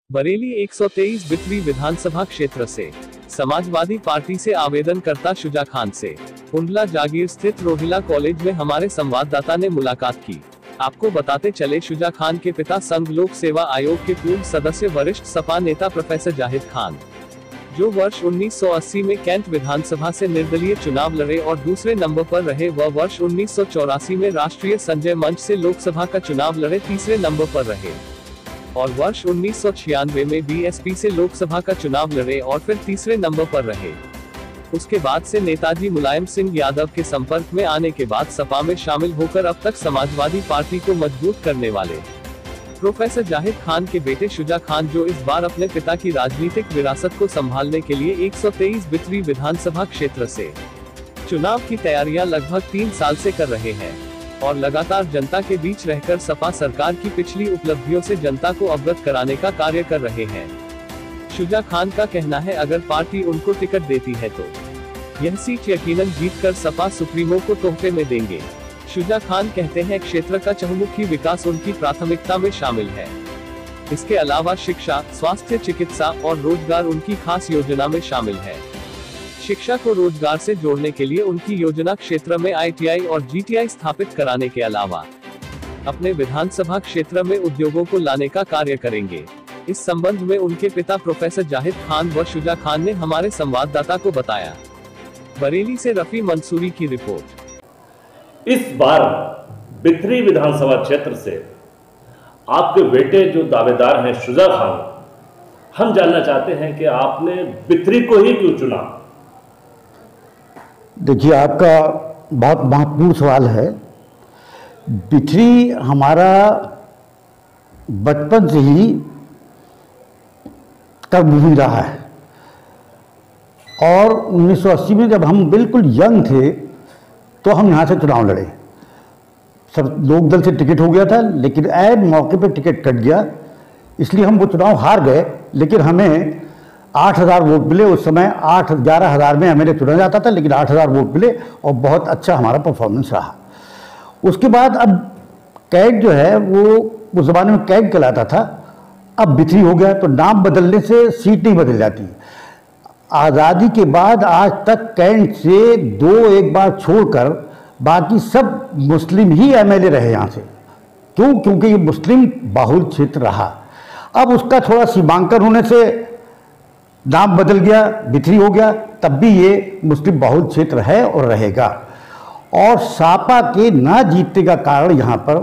बरेली 123 बिथरी विधानसभा क्षेत्र से समाजवादी पार्टी से आवेदनकर्ता शुजा खान से कुंडला जागीर स्थित रोहिला कॉलेज में हमारे संवाददाता ने मुलाकात की। आपको बताते चले, शुजा खान के पिता संघ लोक सेवा आयोग के पूर्व सदस्य वरिष्ठ सपा नेता प्रोफेसर जाहिद खान, जो वर्ष 1980 में कैंट विधानसभा से निर्दलीय चुनाव लड़े और दूसरे नंबर पर रहे, वह वर्ष 1984 में राष्ट्रीय संजय मंच से लोकसभा का चुनाव लड़े तीसरे नंबर पर रहे और वर्ष 1996 में बीएसपी से लोकसभा का चुनाव लड़े और फिर तीसरे नंबर पर रहे। उसके बाद से नेताजी मुलायम सिंह यादव के संपर्क में आने के बाद सपा में शामिल होकर अब तक समाजवादी पार्टी को मजबूत करने वाले प्रोफेसर जाहिद खान के बेटे शुजा खान, जो इस बार अपने पिता की राजनीतिक विरासत को संभालने के लिए 123 बिथरी विधानसभा क्षेत्र से चुनाव की तैयारियां लगभग 3 साल से कर रहे हैं और लगातार जनता के बीच रहकर सपा सरकार की पिछली उपलब्धियों से जनता को अवगत कराने का कार्य कर रहे हैं। शुजा खान का कहना है, अगर पार्टी उनको टिकट देती है तो यह सीट यकीनन जीतकर सपा सुप्रीमो को तोहफे में देंगे। शुजा खान कहते हैं, क्षेत्र का चहुमुखी विकास उनकी प्राथमिकता में शामिल है। इसके अलावा शिक्षा, स्वास्थ्य, चिकित्सा और रोजगार उनकी खास योजना में शामिल है। शिक्षा को रोजगार से जोड़ने के लिए उनकी योजना क्षेत्र में आईटीआई और जीटीआई स्थापित कराने के अलावा अपने विधानसभा क्षेत्र में उद्योगों को लाने का कार्य करेंगे। इस संबंध में उनके पिता प्रोफेसर जाहिद खान व शुजा खान ने हमारे संवाददाता को बताया। बरेली से रफी मंसूरी की रिपोर्ट। इस बार बिथरी विधानसभा क्षेत्र से आपके बेटे जो दावेदार हैं शुजा खान, हम जानना चाहते हैं कि आपने बिथरी को ही क्यों चुना? देखिए, आपका बहुत महत्वपूर्ण सवाल है। बिथरी हमारा बचपन से ही कर्मभूमि रहा है और 1980 में जब हम बिल्कुल यंग थे तो हम यहाँ से चुनाव लड़े। सब लोकदल से टिकट हो गया था, लेकिन ऐन मौके पे टिकट कट गया, इसलिए हम वो चुनाव हार गए। लेकिन हमें 8,000 वोट मिले। उस समय 11,000 में एमएलए चुना जाता था, लेकिन 8,000 वोट मिले और बहुत अच्छा हमारा परफॉर्मेंस रहा। उसके बाद अब कैग जो है वो उस ज़माने में कैग कहलाता था, अब बिथरी हो गया। तो नाम बदलने से सीट नहीं बदल जाती। आज़ादी के बाद आज तक कैंट से एक बार छोड़कर बाकी सब मुस्लिम ही एमएलए रहे यहाँ से। क्यों? क्योंकि ये मुस्लिम बाहुल क्षेत्र रहा। अब उसका थोड़ा सीमांकन होने से नाम बदल गया, बिथरी हो गया, तब भी ये मुस्लिम बाहुल क्षेत्र है और रहेगा। और सापा के ना जीतने का कारण यहाँ पर,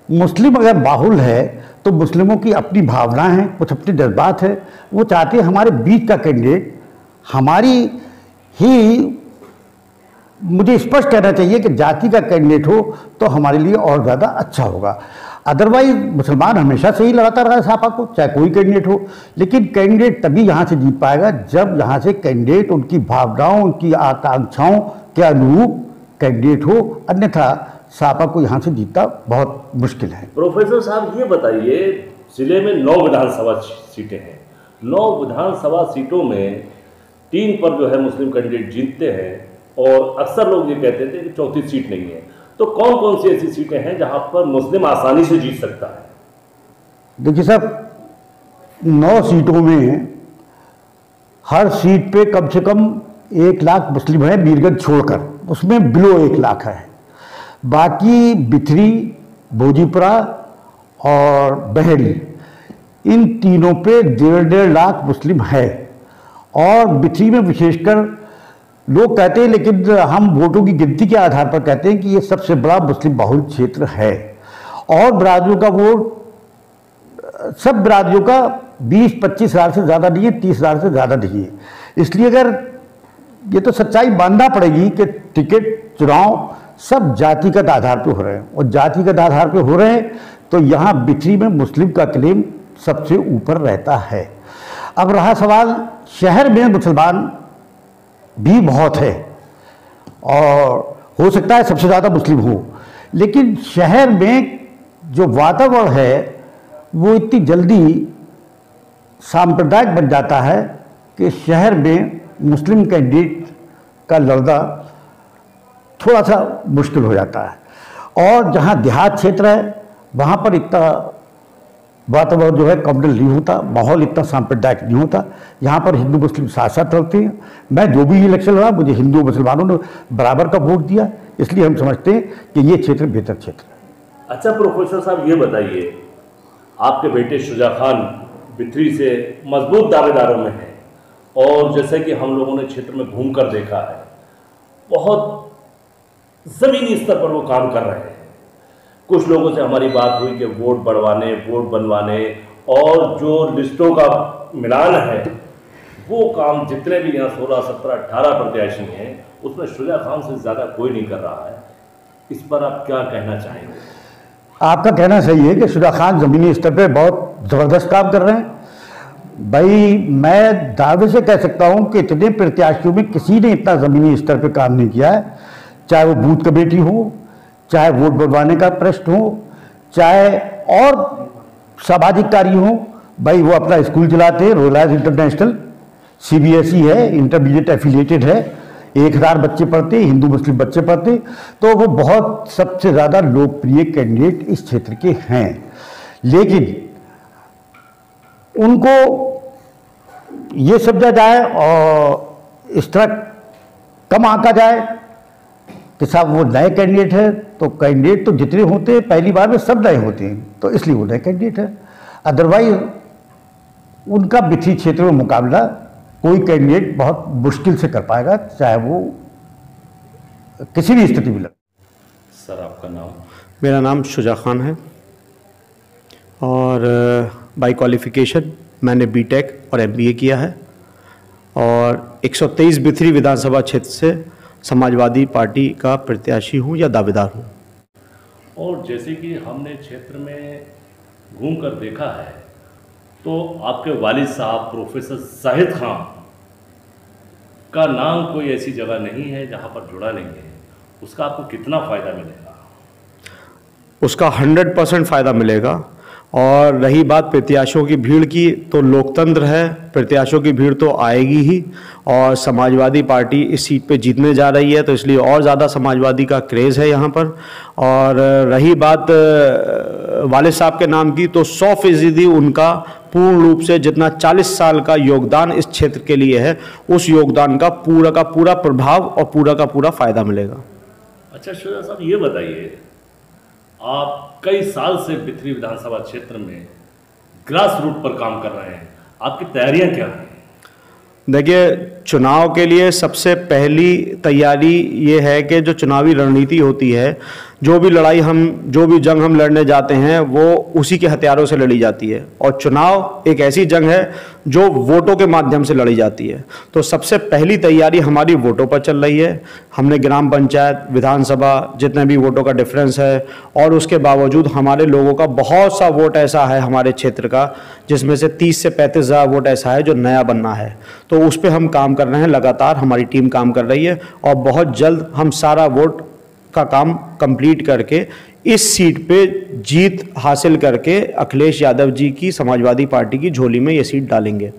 मुस्लिम अगर बाहुल है तो मुस्लिमों की अपनी भावनाएं हैं, कुछ अपने जज्बात है। वो चाहते हैं हमारे बीच का कैंडिडेट हमारी ही, मुझे स्पष्ट कहना चाहिए कि जाति का कैंडिडेट हो तो हमारे लिए और ज़्यादा अच्छा होगा। अदरवाइज मुसलमान हमेशा से ही लगाता रहा है सापा को, चाहे कोई कैंडिडेट हो। लेकिन कैंडिडेट तभी यहाँ से जीत पाएगा जब यहाँ से कैंडिडेट उनकी भावनाओं, उनकी आकांक्षाओं के अनुरूप कैंडिडेट हो, अन्यथा सापा को यहाँ से जीतना बहुत मुश्किल है। प्रोफेसर साहब, ये बताइए, जिले में 9 विधानसभा सीटें हैं। 9 विधानसभा सीटों में 3 पर जो है मुस्लिम कैंडिडेट जीतते हैं और अक्सर लोग ये कहते थे कि चौथी सीट नहीं है। तो कौन कौन सी ऐसी सीटें हैं जहां पर मुस्लिम आसानी से जीत सकता है? देखिए साहब, 9 सीटों में हर सीट पे कम से कम 1 लाख मुस्लिम है, बीरगंज छोड़कर, उसमें बिलो 1 लाख है। बाकी बिथरी, भोजीपुरा और बहेड़ी, इन तीनों पे 1.5 लाख मुस्लिम है। और बिथरी में विशेषकर लोग कहते हैं, लेकिन हम वोटों की गिनती के आधार पर कहते हैं कि ये सबसे बड़ा मुस्लिम बाहुल क्षेत्र है। और बिरादरियों का वोट, सब बिरादरियों का 20-25 हज़ार से ज़्यादा नहीं है, 30 हज़ार से ज़्यादा नहीं है। इसलिए अगर ये तो सच्चाई मानना पड़ेगी कि टिकट चुनाव सब जातिगत आधार पर हो रहे हैं, और जातिगत आधार पर हो रहे हैं तो यहाँ बिथरी में मुस्लिम का क्लेम सबसे ऊपर रहता है। अब रहा सवाल, शहर में मुसलमान भी बहुत है और हो सकता है सबसे ज़्यादा मुस्लिम हो, लेकिन शहर में जो वातावरण है वो इतनी जल्दी सांप्रदायिक बन जाता है कि शहर में मुस्लिम कैंडिडेट का लड़ना थोड़ा सा मुश्किल हो जाता है। और जहाँ देहात क्षेत्र है वहाँ पर इतना वातावरण जो है कम्युनल नहीं होता, माहौल इतना सांप्रदायिक नहीं होता। यहाँ पर हिंदू मुस्लिम साथ साथ रहते हैं। मैं जो भी इलेक्शन लड़ा, मुझे हिंदू मुसलमानों ने बराबर का वोट दिया, इसलिए हम समझते हैं कि ये क्षेत्र बेहतर क्षेत्र है। अच्छा प्रोफेसर साहब, ये बताइए, आपके बेटे शुजा खान बिथरी से मजबूत दावेदारों में हैं, और जैसे कि हम लोगों ने क्षेत्र में घूमकर देखा है, बहुत ज़मीनी स्तर पर वो काम कर रहे हैं। कुछ लोगों से हमारी बात हुई कि वोट बढ़वाने, वोट बनवाने और जो लिस्टों का मिलान है, वो काम जितने भी यहाँ 16, 17, 18 प्रत्याशी हैं, उसमें शुजा खान से ज़्यादा कोई नहीं कर रहा है। इस पर आप क्या कहना चाहेंगे? आपका कहना सही है कि शुजा खान ज़मीनी स्तर पे बहुत ज़बरदस्त काम कर रहे हैं। भाई मैं दावे से कह सकता हूँ कि इतने प्रत्याशियों में किसी ने इतना ज़मीनी स्तर पे काम नहीं किया है, चाहे वो बूथ कमेटी हो, चाहे वोट बढ़वाने का प्रश्न हो, चाहे और सामाजिक कार्य हो। भाई वो अपना स्कूल चलाते हैं, रोलायंस इंटरनेशनल, CBSE है, इंटरमीडिएट एफिलिएटेड है, 1000 बच्चे पढ़ते, हिंदू मुस्लिम बच्चे पढ़ते, तो वो बहुत सबसे ज़्यादा लोकप्रिय कैंडिडेट इस क्षेत्र के हैं। लेकिन उनको ये समझा जाए और इस तरह कम आंका जाए कि साहब वो नए कैंडिडेट है, तो कैंडिडेट तो जितने होते हैं पहली बार में सब नए होते हैं, तो इसलिए वो नए कैंडिडेट है। अदरवाइज उनका बिथरी क्षेत्र में मुकाबला कोई कैंडिडेट बहुत मुश्किल से कर पाएगा, चाहे वो किसी भी स्थिति में लगे। सर आपका नाम? मेरा नाम शुजा खान है और बाय क्वालिफिकेशन मैंने बीटेक और MBA किया है और 123 बिथरी विधानसभा क्षेत्र से समाजवादी पार्टी का प्रत्याशी हूँ या दावेदार हूँ। और जैसे कि हमने क्षेत्र में घूमकर देखा है, तो आपके वालिद साहब प्रोफेसर जाहिद खान का नाम कोई ऐसी जगह नहीं है जहाँ पर जुड़ा नहीं है। उसका आपको कितना फ़ायदा मिलेगा? उसका 100% फ़ायदा मिलेगा। और रही बात प्रत्याशियों की भीड़ की, तो लोकतंत्र है, प्रत्याशियों की भीड़ तो आएगी ही, और समाजवादी पार्टी इस सीट पे जीतने जा रही है, तो इसलिए और ज़्यादा समाजवादी का क्रेज़ है यहाँ पर। और रही बात वालिद साहब के नाम की, तो 100% उनका पूर्ण रूप से जितना 40 साल का योगदान इस क्षेत्र के लिए है, उस योगदान का पूरा प्रभाव और पूरा का पूरा फ़ायदा मिलेगा। अच्छा शुजा साहब, ये बताइए, आप कई साल से बिथरी विधानसभा क्षेत्र में ग्रास रूट पर काम कर रहे हैं, आपकी तैयारियां क्या हैं? देखिए, चुनाव के लिए सबसे पहली तैयारी ये है कि जो चुनावी रणनीति होती है, जो भी जंग हम लड़ने जाते हैं, वो उसी के हथियारों से लड़ी जाती है। और चुनाव एक ऐसी जंग है जो वोटों के माध्यम से लड़ी जाती है। तो सबसे पहली तैयारी हमारी वोटों पर चल रही है। हमने ग्राम पंचायत, विधानसभा, जितने भी वोटों का डिफरेंस है, और उसके बावजूद हमारे लोगों का बहुत सा वोट ऐसा है हमारे क्षेत्र का, जिसमें से 30 से 35 हज़ार वोट ऐसा है जो नया बनना है। तो उस पर हम काम कर रहे हैं, लगातार हमारी टीम काम कर रही है, और बहुत जल्द हम सारा वोट का काम कंप्लीट करके इस सीट पे जीत हासिल करके अखिलेश यादव जी की समाजवादी पार्टी की झोली में ये सीट डालेंगे।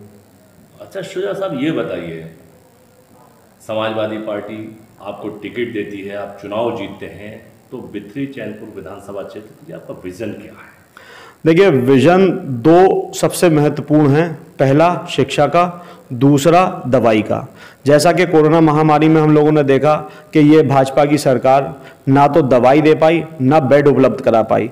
अच्छा शुजा साहब, ये बताइए, समाजवादी पार्टी आपको टिकट देती है, आप चुनाव जीतते हैं, तो बिथरी चैनपुर विधानसभा क्षेत्र के लिए आपका विजन क्या है? देखिए, विजन 2 सबसे महत्वपूर्ण है। पहला शिक्षा का, दूसरा दवाई का। जैसा कि कोरोना महामारी में हम लोगों ने देखा कि ये भाजपा की सरकार ना तो दवाई दे पाई, ना बेड उपलब्ध करा पाई।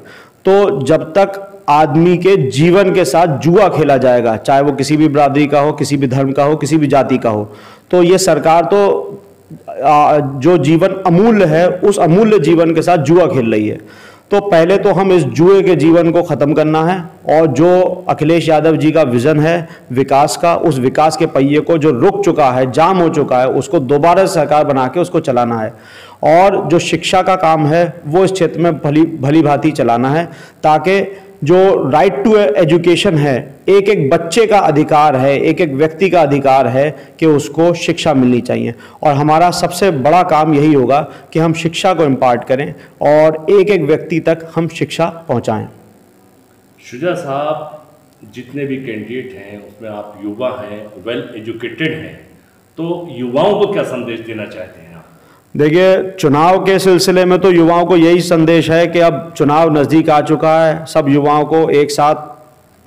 तो जब तक आदमी के जीवन के साथ जुआ खेला जाएगा, चाहे वो किसी भी बिरादरी का हो, किसी भी धर्म का हो, किसी भी जाति का हो, तो ये सरकार तो जो जीवन अमूल्य है, उस अमूल्य जीवन के साथ जुआ खेल रही है। तो पहले तो हम इस जुए के जीवन को ख़त्म करना है, और जो अखिलेश यादव जी का विज़न है विकास का, उस विकास के पहिए को जो रुक चुका है, जाम हो चुका है, उसको दोबारा सरकार बना के उसको चलाना है। और जो शिक्षा का काम है वो इस क्षेत्र में भली भांति चलाना है, ताकि जो राइट टू एजुकेशन है, एक एक बच्चे का अधिकार है, एक एक व्यक्ति का अधिकार है कि उसको शिक्षा मिलनी चाहिए। और हमारा सबसे बड़ा काम यही होगा कि हम शिक्षा को इम्पार्ट करें और एक एक व्यक्ति तक हम शिक्षा पहुंचाएं। शुजा साहब, जितने भी कैंडिडेट हैं उसमें आप युवा हैं, वेल एजुकेटेड हैं, तो युवाओं को क्या संदेश देना चाहते हैं आप? देखिए, चुनाव के सिलसिले में तो युवाओं को यही संदेश है कि अब चुनाव नज़दीक आ चुका है, सब युवाओं को एक साथ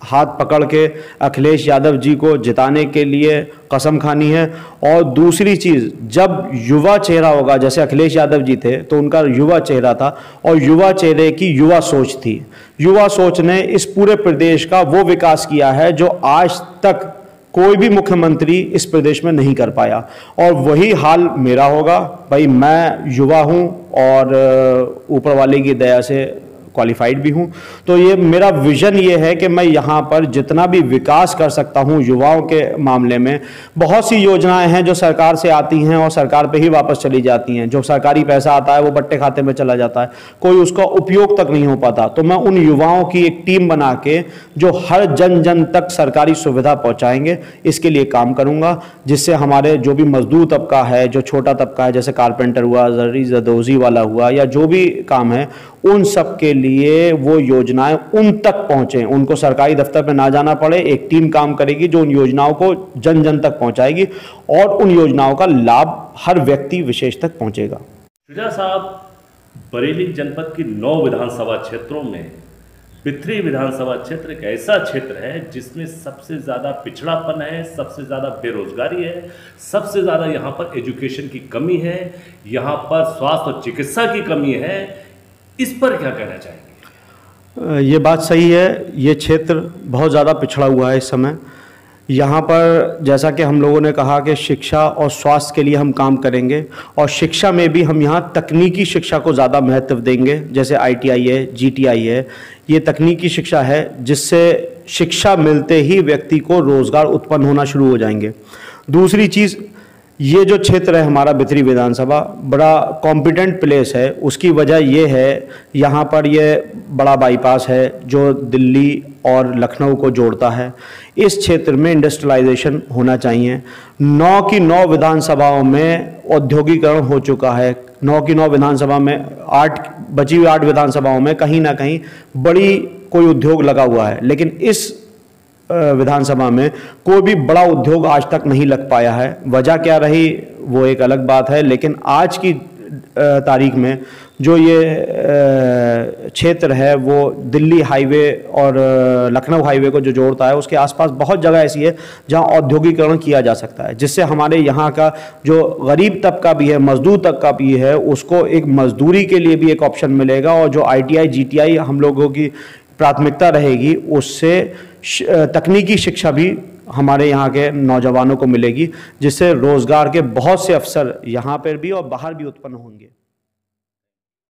हाथ पकड़ के अखिलेश यादव जी को जिताने के लिए कसम खानी है। और दूसरी चीज़, जब युवा चेहरा होगा, जैसे अखिलेश यादव जी थे तो उनका युवा चेहरा था और युवा चेहरे की युवा सोच थी। युवा सोच ने इस पूरे प्रदेश का वो विकास किया है जो आज तक कोई भी मुख्यमंत्री इस प्रदेश में नहीं कर पाया। और वही हाल मेरा होगा। भाई मैं युवा हूँ और ऊपर वाले की दया से क्वालिफाइड भी हूँ, तो ये मेरा विजन ये है कि मैं यहाँ पर जितना भी विकास कर सकता हूँ युवाओं के मामले में। बहुत सी योजनाएं हैं जो सरकार से आती हैं और सरकार पे ही वापस चली जाती हैं। जो सरकारी पैसा आता है वो बट्टे खाते में चला जाता है, कोई उसका उपयोग तक नहीं हो पाता। तो मैं उन युवाओं की एक टीम बना के जो हर जन जन तक सरकारी सुविधा पहुँचाएंगे, इसके लिए काम करूँगा, जिससे हमारे जो भी मजदूर तबका है, जो छोटा तबका है, जैसे कारपेंटर हुआ, जरी जदोजी वाला हुआ, या जो भी काम है, उन सब के लिए वो योजनाएं उन तक पहुंचे, उनको सरकारी दफ्तर में ना जाना पड़े। एक टीम काम करेगी जो उन योजनाओं को जन जन तक पहुंचाएगी और उन योजनाओं का लाभ हर व्यक्ति विशेष तक पहुंचेगा। शुजा साहब, बरेली जनपद की 9 विधानसभा क्षेत्रों में पिथरी विधानसभा क्षेत्र एक ऐसा क्षेत्र है जिसमें सबसे ज़्यादा पिछड़ापन है, सबसे ज़्यादा बेरोजगारी है, सबसे ज़्यादा यहाँ पर एजुकेशन की कमी है, यहाँ पर स्वास्थ्य और चिकित्सा की कमी है। इस पर क्या कहना चाहेंगे? ये बात सही है, ये क्षेत्र बहुत ज़्यादा पिछड़ा हुआ है इस समय। यहाँ पर जैसा कि हम लोगों ने कहा कि शिक्षा और स्वास्थ्य के लिए हम काम करेंगे, और शिक्षा में भी हम यहाँ तकनीकी शिक्षा को ज़्यादा महत्व देंगे। जैसे ITI है, GTI है, ये तकनीकी शिक्षा है जिससे शिक्षा मिलते ही व्यक्ति को रोज़गार उत्पन्न होना शुरू हो जाएंगे। दूसरी चीज़, ये जो क्षेत्र है हमारा बिथरी विधानसभा बड़ा कॉम्पिटेंट प्लेस है। उसकी वजह ये है, यहाँ पर ये बड़ा बाईपास है जो दिल्ली और लखनऊ को जोड़ता है। इस क्षेत्र में इंडस्ट्रियलाइजेशन होना चाहिए। 9 की 9 विधानसभाओं में औद्योगिकरण हो चुका है। 9 की 9 विधानसभा में बची हुई 8 विधानसभाओं में कहीं ना कहीं बड़ी कोई उद्योग लगा हुआ है, लेकिन इस विधानसभा में कोई भी बड़ा उद्योग आज तक नहीं लग पाया है। वजह क्या रही वो एक अलग बात है, लेकिन आज की तारीख में जो ये क्षेत्र है वो दिल्ली हाईवे और लखनऊ हाईवे को जो जोड़ता है, उसके आसपास बहुत जगह ऐसी है जहां औद्योगिकरण किया जा सकता है, जिससे हमारे यहाँ का जो गरीब तबका भी है, मजदूर तबका भी है, उसको एक मजदूरी के लिए भी एक ऑप्शन मिलेगा। और जो ITI GTI हम लोगों की प्राथमिकता रहेगी, उससे तकनीकी शिक्षा भी हमारे यहाँ के नौजवानों को मिलेगी, जिससे रोज़गार के बहुत से अवसर यहाँ पर भी और बाहर भी उत्पन्न होंगे।